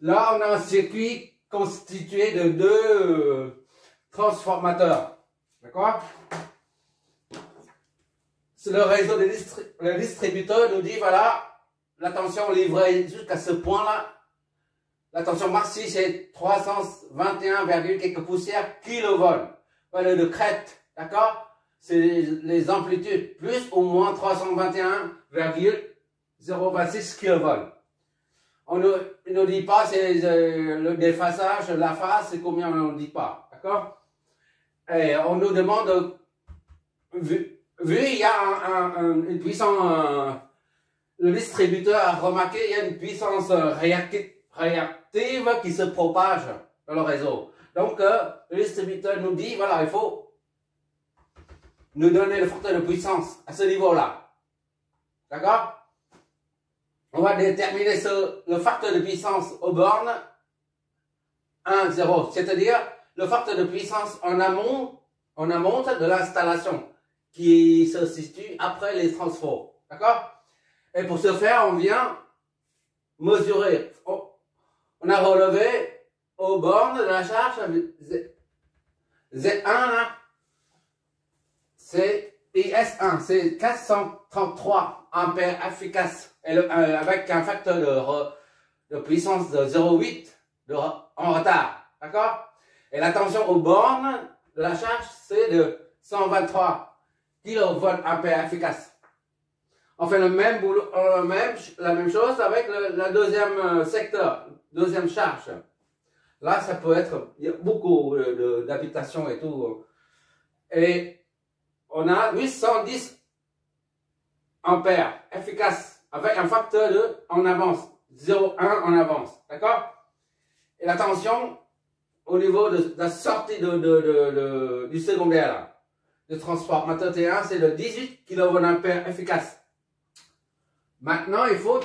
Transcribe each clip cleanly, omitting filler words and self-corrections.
là, on a un circuit constitué de deux transformateurs. D'accord? C'est le réseau le distributeur nous dit, voilà, la tension livrée jusqu'à ce point-là. La tension maxi, c'est 321, quelques poussières kilovolts. Voilà le crête, d'accord? C'est les amplitudes, plus ou moins 321,026 kV. Il ne dit pas, c'est le déphasage, la phase, c'est combien on ne dit pas, d'accord? Et on nous demande, vu il y a une puissance, le distributeur a remarqué, il y a une puissance réactive qui se propage dans le réseau. Donc, le distributeur nous dit, voilà, il faut nous donner le facteur de puissance à ce niveau-là. D'accord? On va déterminer le facteur de puissance aux bornes 1, 0. C'est-à-dire le facteur de puissance en amont de l'installation qui se situe après les transforts. D'accord? Et pour ce faire, on vient mesurer. On a relevé aux bornes de la charge Z1 là. C'est IS1, c'est 433 ampères efficaces avec un facteur de puissance de 0,8 en retard. D'accord? Et la tension aux bornes de la charge, c'est de 123 kV ampères efficaces. On fait le même boulot, la même chose avec la deuxième secteur, deuxième charge. Là, ça peut être, il y a beaucoup d'habitations et tout. Et on a 810 ampères efficaces avec un facteur de en avance, 0,1 en avance. D'accord? Et la tension au niveau de la sortie du secondaire, là, du transformateur T1, c'est de 18 kVA efficace. Maintenant, il faut,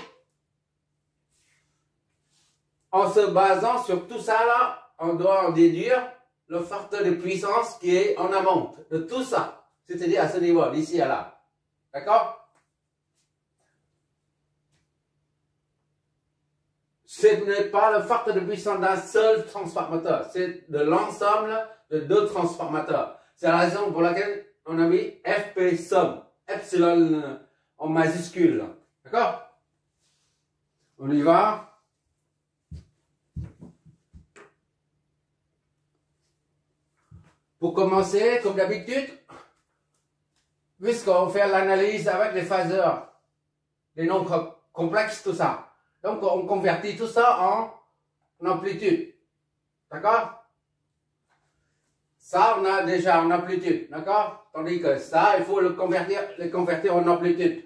en se basant sur tout ça là, on doit en déduire le facteur de puissance qui est en amont de tout ça. C'est-à-dire à ce niveau, d'ici à là. D'accord? Ce n'est pas le facteur de puissance d'un seul transformateur, c'est de l'ensemble de deux transformateurs. C'est la raison pour laquelle on a mis FP somme, epsilon en majuscule. D'accord? On y va. Pour commencer, comme d'habitude, puisqu'on fait l'analyse avec les phaseurs, les nombres complexes, tout ça. Donc, on convertit tout ça en amplitude. D'accord? Ça, on a déjà en amplitude. D'accord? Tandis que ça, il faut le convertir en amplitude.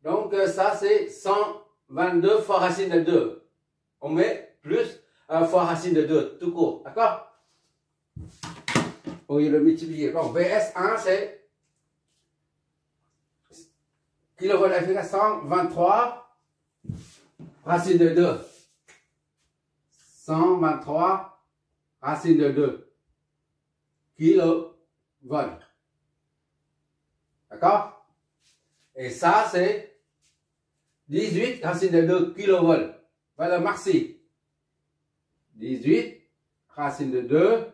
Donc, ça, c'est 122 fois racine de 2. On met plus fois racine de 2, tout court. D'accord? Au lieu de le multiplier. Bon, VS1, c'est kilovolt efficace 123 racine de 2. 123 racine de 2 kilovolts. D'accord? Et ça, c'est 18 racine de 2 kilovolts. Valeur maxi. 18 racine de 2.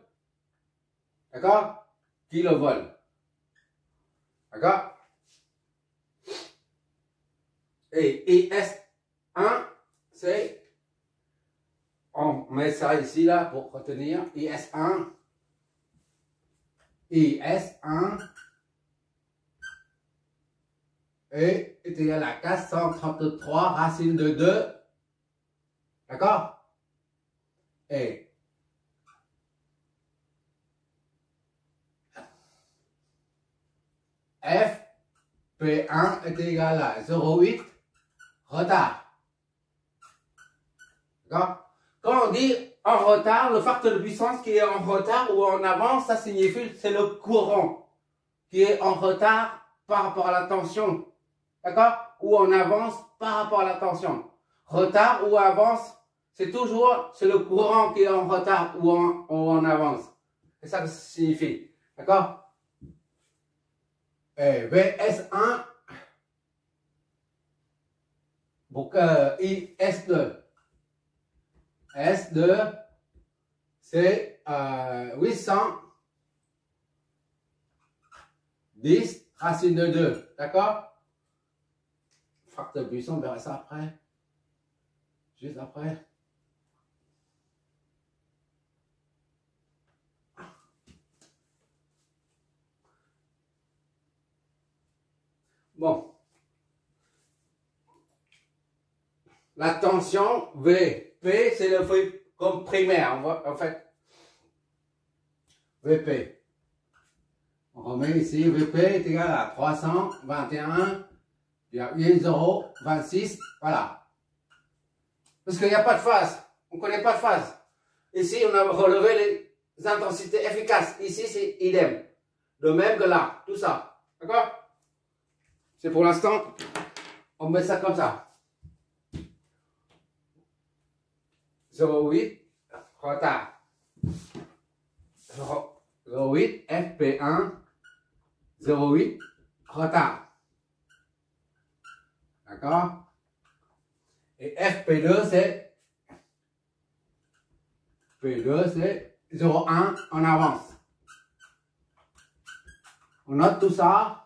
D'accord? Kilovolts. D'accord? Et IS1, c'est, on met ça ici là pour retenir, IS1 est égal à 433 racine de 2. D'accord? Et FP1 est égal à 0,8 retard. D'accord? Quand on dit en retard, le facteur de puissance qui est en retard ou en avance, ça signifie c'est le courant qui est en retard par rapport à la tension. D'accord? Ou en avance par rapport à la tension. Retard ou avance, c'est toujours le courant qui est en retard ou en avance. C'est ça que ça signifie. D'accord? Et VS1 pour IS2 S2, c'est 810 racine de 2. D'accord? Facteur Buisson, on verra ça après. Juste après. Bon. La tension V. P, c'est le feuille comme primaire. On voit, en fait. VP. On remet ici. VP est égal à 321,8026. Voilà. Parce qu'il n'y a pas de phase. On ne connaît pas de phase. Ici, on a relevé les intensités efficaces. Ici, c'est idem. De même que là. Tout ça. D'accord? C'est pour l'instant, on met ça comme ça. 0,8 retard. 0,8 FP1. 0,8 retard. D'accord? Et FP2, c'est P2, c'est 0,1 en avance. On note tout ça.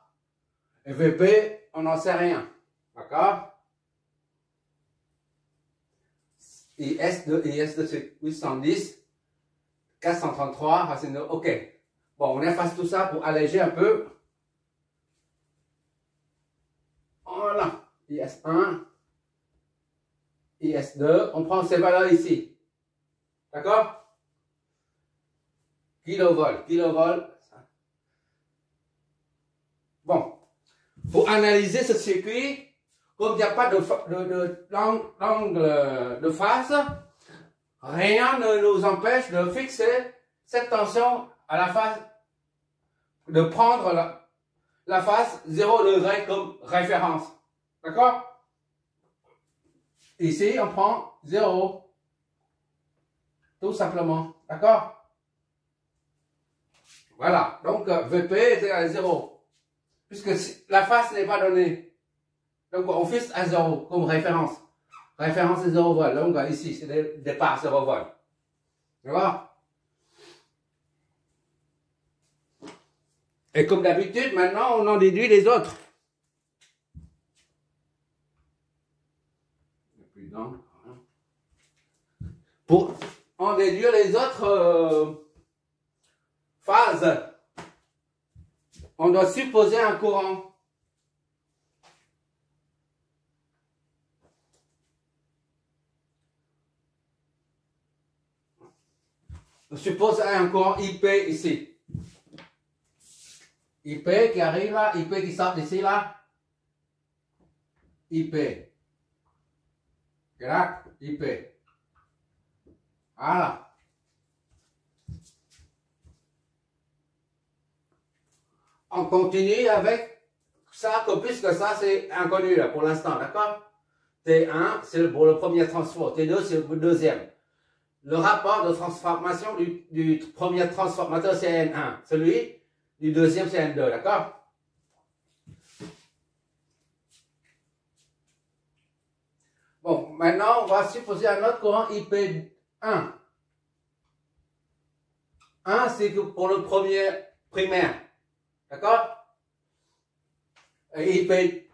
Et VP, on n'en sait rien. D'accord? IS2, c'est 810. 433, racine de... OK. Bon, on efface tout ça pour alléger un peu. Voilà. IS1. IS2. On prend ces valeurs ici. D'accord? Kilovolt. Bon. Pour analyser ce circuit, comme il n'y a pas d'angle de phase, rien ne nous empêche de fixer cette tension à la phase, de prendre la phase 0 degré comme référence. D'accord? Ici, on prend 0. Tout simplement. D'accord? Voilà. Donc, VP est égal à 0. Puisque la phase n'est pas donnée. Donc, on fixe à 0 comme référence. Référence est 0 volt. Donc, ici, c'est le départ 0 volt. D'accord? Et comme d'habitude, maintenant, on en déduit les autres. Pour en déduire les autres phases, on doit supposer un courant. On suppose un courant IP ici. IP qui arrive là, IP qui sort d'ici là. IP. Là, IP. Voilà. On continue avec ça, puisque ça c'est inconnu là pour l'instant, d'accord? T1 c'est pour le premier transfert, T2 c'est le deuxième. Le rapport de transformation du premier transformateur c'est N1, celui du deuxième c'est N2, d'accord? Bon, maintenant on va supposer un autre courant IP1. 1 c'est pour le premier primaire. D'accord? IP2.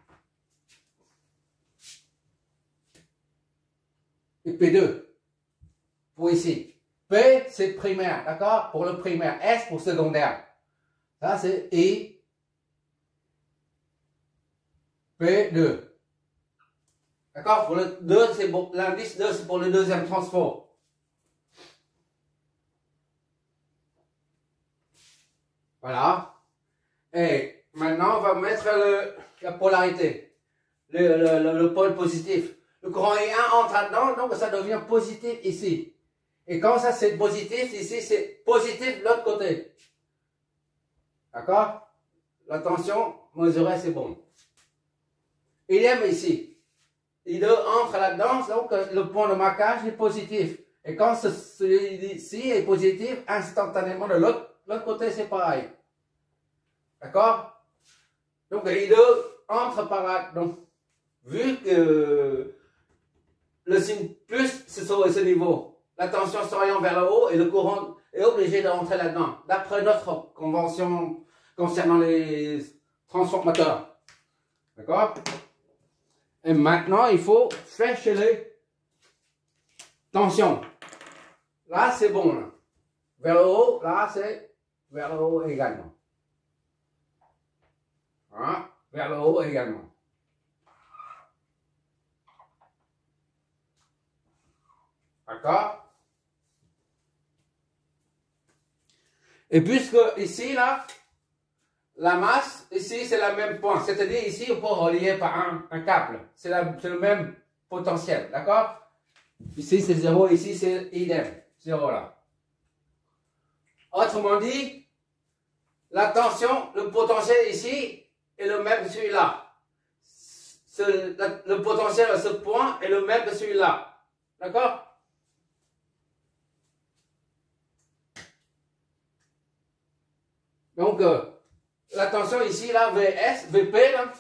Pour ici. P, c'est primaire. D'accord? Pour le primaire. S pour secondaire. Ça, c'est IP2. D'accord? Pour le 2, c'est pour l'indice 2, c'est pour le deuxième transfert. Voilà. Et maintenant, on va mettre la polarité, le pôle positif. Le courant I1 entre là-dedans, donc ça devient positif ici. Et quand ça c'est positif, ici c'est positif de l'autre côté. D'accord? La tension mesurée, c'est bon. Idem ici. I2 entre là-dedans, donc le point de marquage est positif. Et quand celui-ci est positif, instantanément de l'autre côté, c'est pareil. D'accord? Donc, I2 entre par là. Donc, vu que le signe plus, c'est sur ce niveau. la tension s'oriente vers le haut et le courant est obligé de rentrer là-dedans, d'après notre convention concernant les transformateurs. D'accord? Et maintenant, il faut chercher les tensions. Là, c'est bon. Là. Vers le haut, là, c'est vers le haut également. Hein? Vers le haut également. D'accord? Et puisque ici, là, la masse, ici, c'est le même point. C'est-à-dire, ici, on peut relier par un câble. C'est le même potentiel. D'accord? Ici, c'est 0. Ici, c'est idem. 0 là. Autrement dit, la tension, le potentiel ici est le même que celui-là. Le potentiel à ce point est le même que celui-là. D'accord? Donc, la tension ici, là, VS, VP, là.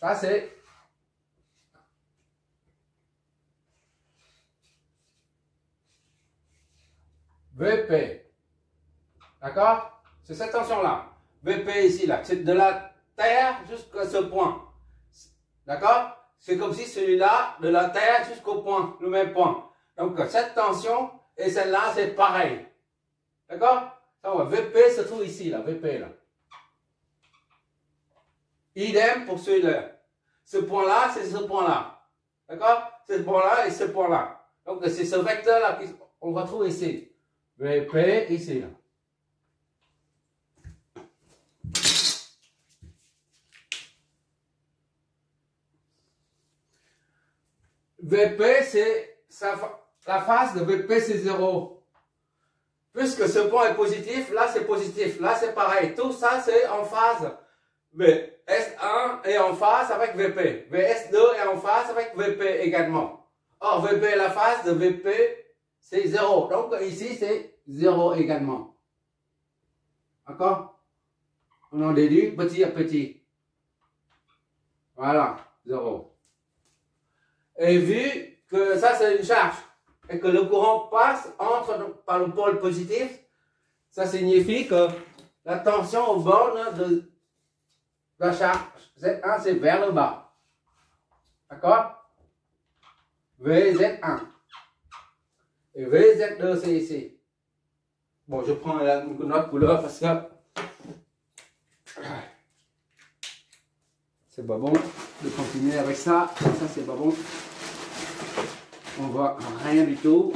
Ça, c'est VP. D'accord? C'est cette tension-là. VP ici, là. C'est de la Terre jusqu'à ce point. D'accord? C'est comme si celui-là, de la Terre jusqu'au point, le même point. Donc, cette tension et celle-là, c'est pareil. D'accord? VP se trouve ici, là. VP, là. Idem pour celui-là. Ce point-là, c'est ce point-là. D'accord? Ce point-là et ce point-là. Donc, c'est ce vecteur-là qu'on retrouve ici. VP, ici, là. VP, c'est la phase de VP, c'est 0. Puisque ce point est positif, là c'est positif, là c'est pareil. Tout ça c'est en phase. VS1 est en phase avec VP. VS2 est en phase avec VP également. Or, VP, la phase de VP, c'est 0. Donc ici c'est 0 également. D'accord? On en déduit petit à petit. Voilà, 0. Et vu que ça c'est une charge et que le courant entre par le pôle positif, ça signifie que la tension aux bornes de la charge Z1 c'est vers le bas. D'accord? VZ1. Et VZ2 c'est ici. Bon, je prends une autre couleur parce que c'est pas bon de continuer avec ça. Ça c'est pas bon. On voit rien du tout.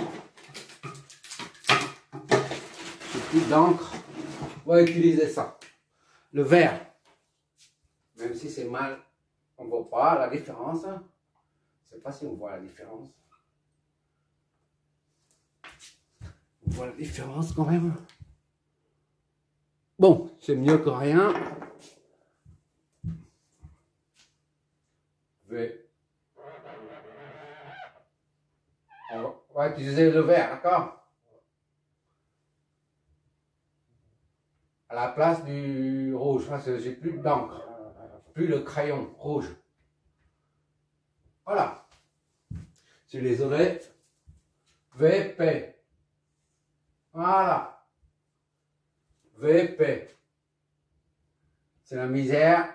J'ai plus d'encre. On va utiliser ça. Le vert. Même si c'est mal, on ne voit pas la différence. Je ne sais pas si on voit la différence. On voit la différence quand même. Bon, c'est mieux que rien. On va utiliser le vert, d'accord? À la place du rouge, parce que j'ai plus d'encre, plus le crayon rouge. Voilà. Je les aurais. VP. Voilà. VP. C'est la misère.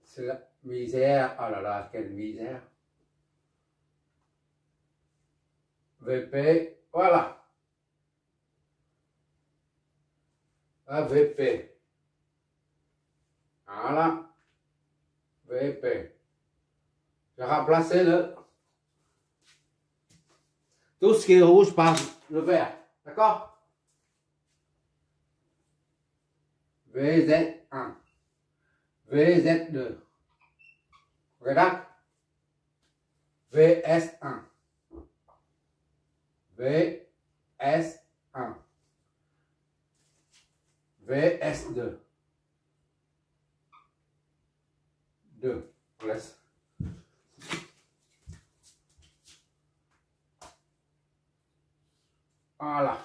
C'est la misère. Oh là là, quelle misère. VP. Voilà. VP. Voilà. VP. Je vais remplacer tout ce qui est rouge par le vert. D'accord? VZ1. VZ2. Regarde. VS1. VS1. VS2. 2. On laisse. Voilà.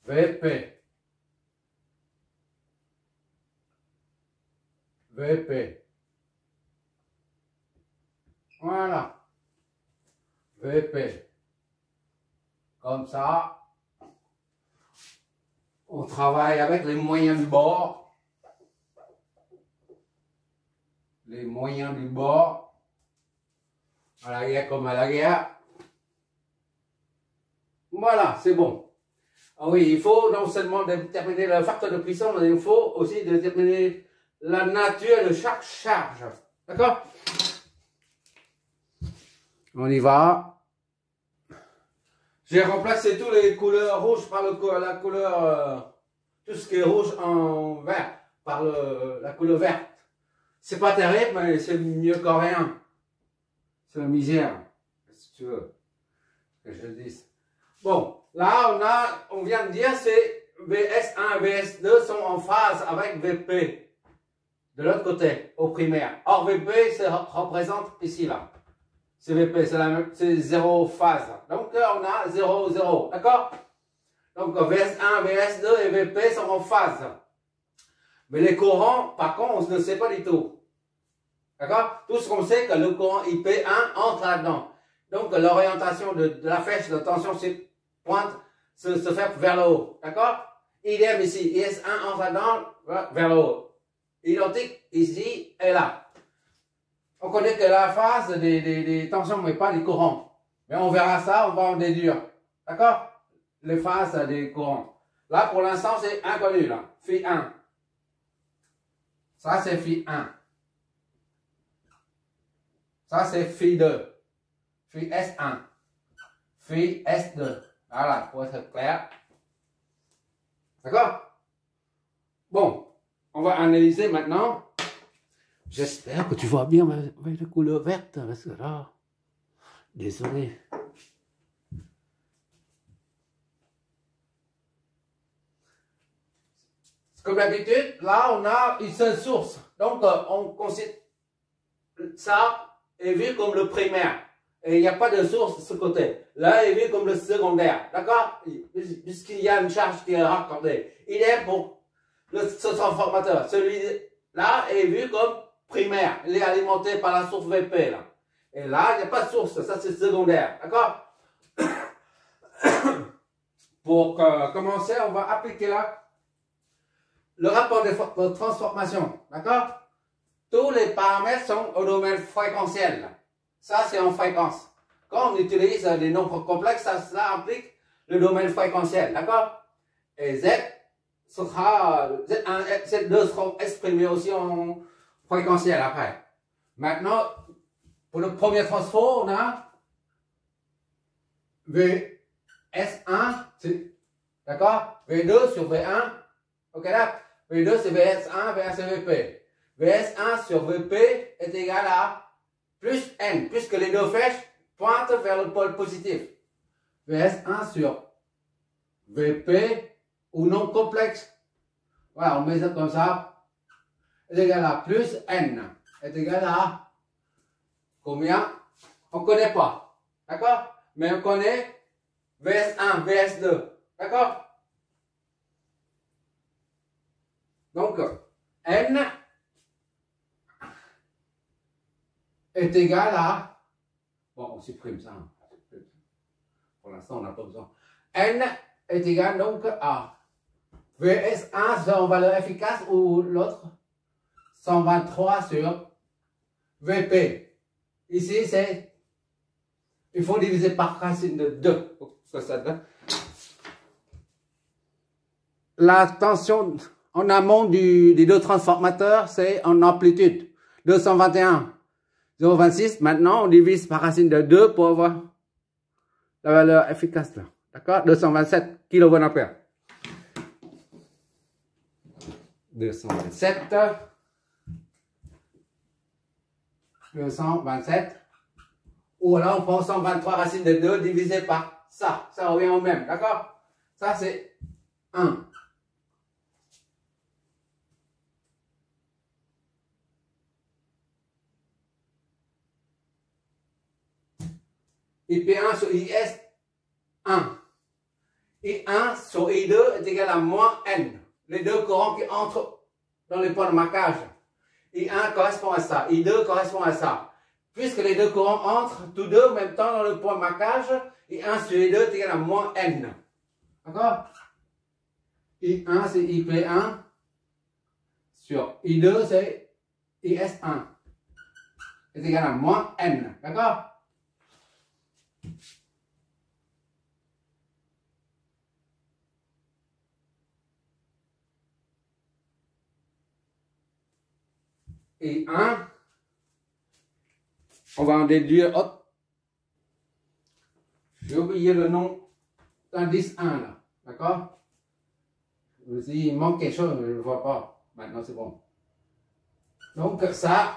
VP. VP. Voilà. VP. Comme ça. On travaille avec les moyens du bord. Les moyens du bord. À la guerre comme à la guerre. Voilà, c'est bon. Ah oui, il faut non seulement déterminer le facteur de puissance, mais il faut aussi déterminer la nature de chaque charge. D'accord? On y va. J'ai remplacé tous les couleurs rouges par la couleur, tout ce qui est rouge en vert, par la couleur verte. C'est pas terrible, mais c'est mieux qu'en rien. C'est la misère, si tu veux que je le dise. Bon, là, on vient de dire, c'est VS1 et VS2 sont en phase avec VP. De l'autre côté, au primaire. Or, VP se représente ici, là. C'est VP, c'est zéro phase. Donc, on a 0, 0. D'accord? Donc, VS1, VS2 et VP sont en phase. Mais les courants, par contre, on ne sait pas du tout. D'accord? Tout ce qu'on sait, que le courant IP1 entre là-dedans. Donc, l'orientation de la flèche de tension pointe se fait vers le haut. D'accord? Idem ici. IS1 entre là-dedans, vers le haut. Identique ici et là. On connaît que la phase des tensions, mais pas des courants. Mais on verra ça, on va en déduire. D'accord? Les phases des courants. Là, pour l'instant, c'est inconnu, là. Phi 1. Ça, c'est Phi 1. Ça, c'est Phi 2. Phi S1. Phi S2. Voilà, pour être clair. D'accord? Bon, on va analyser maintenant. J'espère que tu vois bien avec la couleur verte, parce que là, désolé. Comme d'habitude, là, on a une seule source. Donc, on considère ça est vu comme le primaire. Et il n'y a pas de source de ce côté. Là, il est vu comme le secondaire. D'accord? Puisqu'il y a une charge qui est raccordée. Il est pour ce transformateur. Celui-là est vu comme primaire. Il est alimenté par la source VP. Là. Et là, il n'y a pas de source. Ça, c'est secondaire. D'accord? Pour commencer, on va appliquer là le rapport de transformation. D'accord? Tous les paramètres sont au domaine fréquentiel. Ça, c'est en fréquence. Quand on utilise des nombres complexes, ça implique le domaine fréquentiel. D'accord? Et Z sera, Z1, Z2 seront exprimés aussi en fréquentiel après. Maintenant, pour le premier transfo, on a VS1, d'accord? V2 sur V1. Ok là? V2 c'est VS1, VS c'est VP. VS1 sur VP est égal à plus N, puisque les deux flèches pointent vers le pôle positif. VS1 sur VP ou non complexe. Voilà, on met ça comme ça. Est égal à plus N. Est égal à combien? On ne connaît pas. D'accord? Mais on connaît VS1, VS2. D'accord? Donc, N est égal à, bon, on supprime ça. Pour l'instant, on n'a pas besoin. N est égal donc à VS1 c'est en valeur efficace ou l'autre 123 sur VP. Ici, c'est, il faut diviser par racine de 2 pour que ça donne. La tension en amont des deux transformateurs, c'est en amplitude. 221, 0,26. Maintenant, on divise par racine de 2 pour avoir la valeur efficace. D'accord? 227 kVA. 227. 227. Ou alors, on prend 123 racine de 2 divisé par ça. Ça revient au même. D'accord? Ça, c'est 1. IP1 sur IS, 1. I1 sur I2 est égal à moins N. Les deux courants qui entrent dans les points de marquage. I1 correspond à ça. I2 correspond à ça. puisque les deux courants entrent tous deux en même temps dans le point de marquage, et 1 sur I2 est égal à moins N. D'accord? I1 c'est IP1 sur I2 c'est IS1 est égal à moins N. D'accord? I1, on va en déduire, hop, j'ai oublié le nom d'indice 1 là, d'accord? Il manque quelque chose, je ne le vois pas. Maintenant, c'est bon. Donc, ça,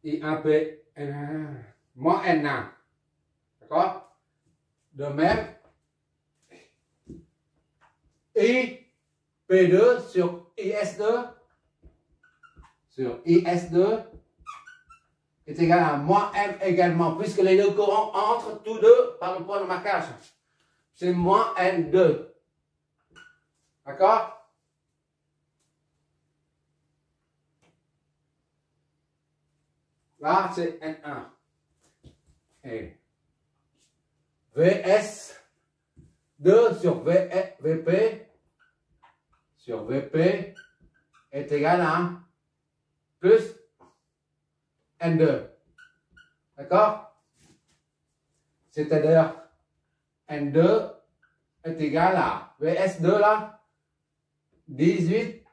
I1P, moins N1. D'accord? De même, IP2 sur IS2 est égal à moins M également, puisque les deux courants entrent tous deux par le point de marquage. C'est moins N2. D'accord? Là, c'est N1. Et VS2 sur VP est égal à plus N2. D'accord? C'est-à-dire N2 est égal à VS2 là, 18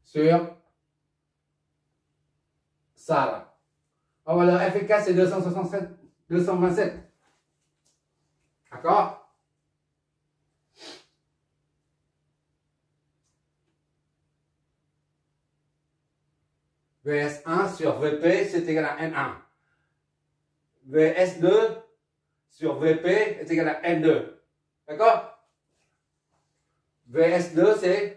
sur ça là. Alors le F efficace c'est 227. D'accord? VS1 sur VP c'est égal à N1. VS2 sur VP est égal à N2. D'accord? VS2 c'est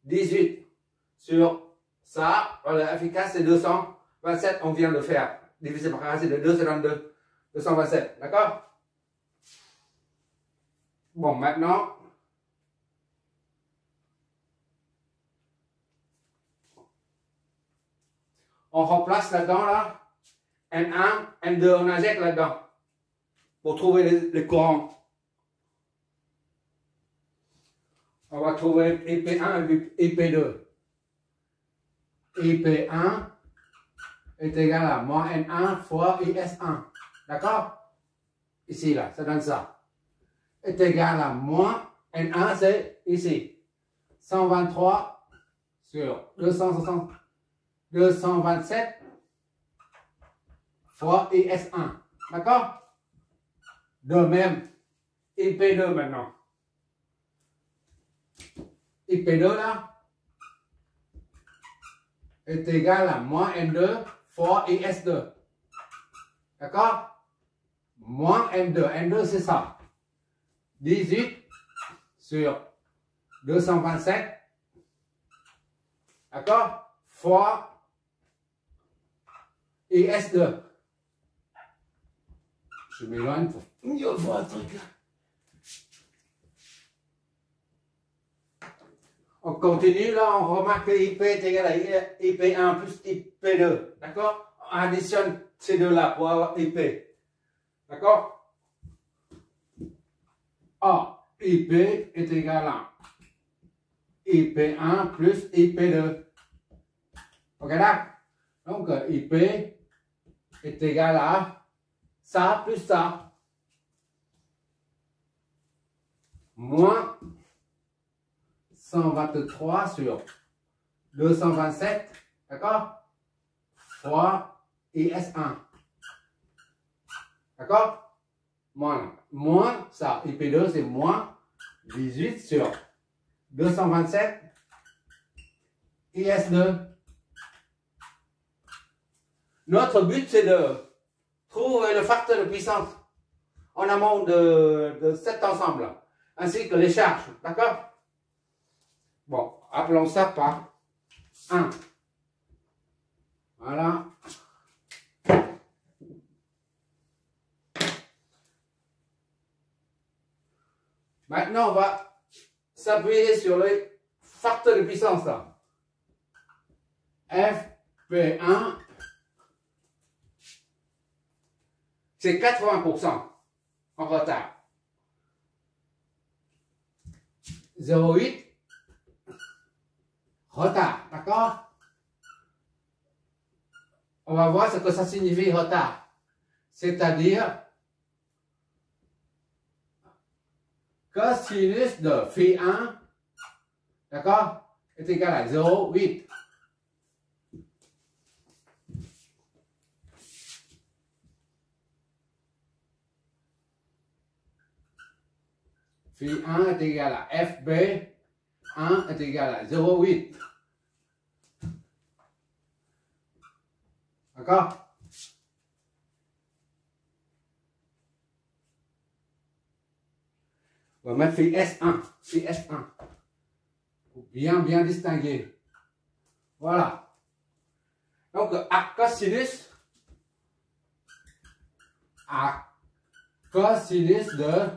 18 sur ça. Alors F efficace c'est 227. On vient de faire. Divisé par racine de 2 c'est 22. 227. D'accord? Bon, maintenant, on remplace là-dedans, là, N1, N2, on injecte là-dedans pour trouver les courants. On va trouver IP1 et IP2. IP1 est égal à moins N1 fois IS1. D'accord? Ici, là, ça donne ça. Est égal à moins N1, c'est ici. 123 sur 227 fois IS1. D'accord? De même, IP2 maintenant. IP2 là est égal à moins N2 fois IS2. D'accord? Moins N2. N2 c'est ça. 18 sur 227. D'accord? Fois IS2. Je m'éloigne pour mieux voir le truc là. On continue là, on remarque que IP est égal à IP1 plus IP2. D'accord? On additionne ces deux là pour avoir IP. D'accord? A, IP est égal à IP1 plus IP2. Ok là? Donc IP est égal à ça plus ça. Moins 123 sur 227. D'accord? Fois IS1. D'accord? Moins ça, IP2 c'est moins 18 sur 227 IS2. Notre but c'est de trouver le facteur de puissance en amont de cet ensemble, ainsi que les charges. D'accord? Bon, appelons ça par 1. Voilà. Maintenant, on va s'appuyer sur les facteurs de puissance là. FP1, c'est 80% en retard. 0,8, retard, d'accord? On va voir ce que ça signifie retard. C'est-à-dire, cosinus de phi1, d'accord, est égal à 0,8. Phi 1 est égal à FB 1 est égal à 0,8. D'accord? On va mettre phi S1. Phi S1. Pour bien distinguer. Voilà. Donc, à cosinus de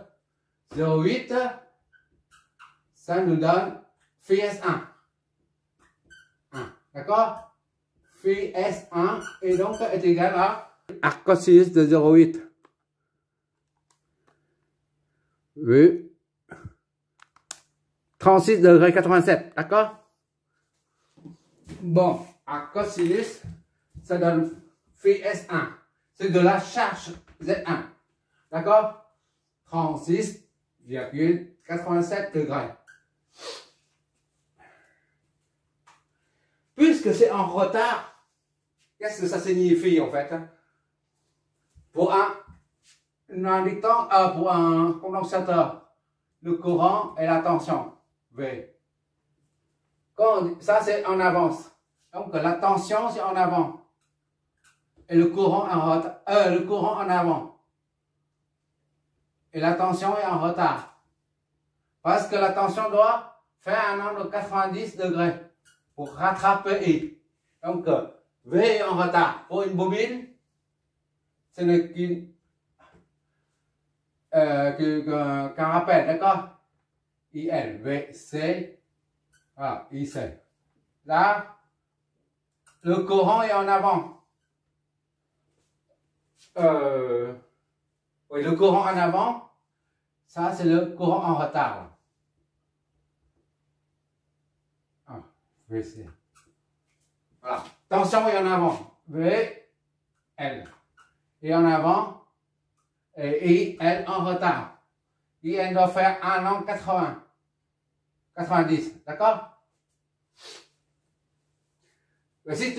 0,8, ça nous donne phi S1. D'accord? Phi S1 et donc est égal à cosinus de 0,8. Oui. 36 degrés 87, d'accord? Bon, à cosinus, ça donne phi S1. C'est de la charge Z1. D'accord? 36,87 degrés. Puisque c'est en retard, qu'est-ce que ça signifie en fait? Pour un condensateur, le courant et la tension, V. Ça c'est en avance. Donc la tension c'est en avant. Et le courant en avant. Et la tension est en retard. Parce que la tension doit faire un angle de 90 degrés pour rattraper I. Donc, V est en retard. Pour une bobine, ce n'est qu'un rappel, d'accord? IL, V, C, voilà, IC. Là, le courant est en avant. Oui, le courant en avant, ça c'est le courant en retard. Ah, VC. Voilà, tension est en avant. V, L. Et en avant, et I, L en retard. I, L doit faire un angle 90, d'accord? Si tu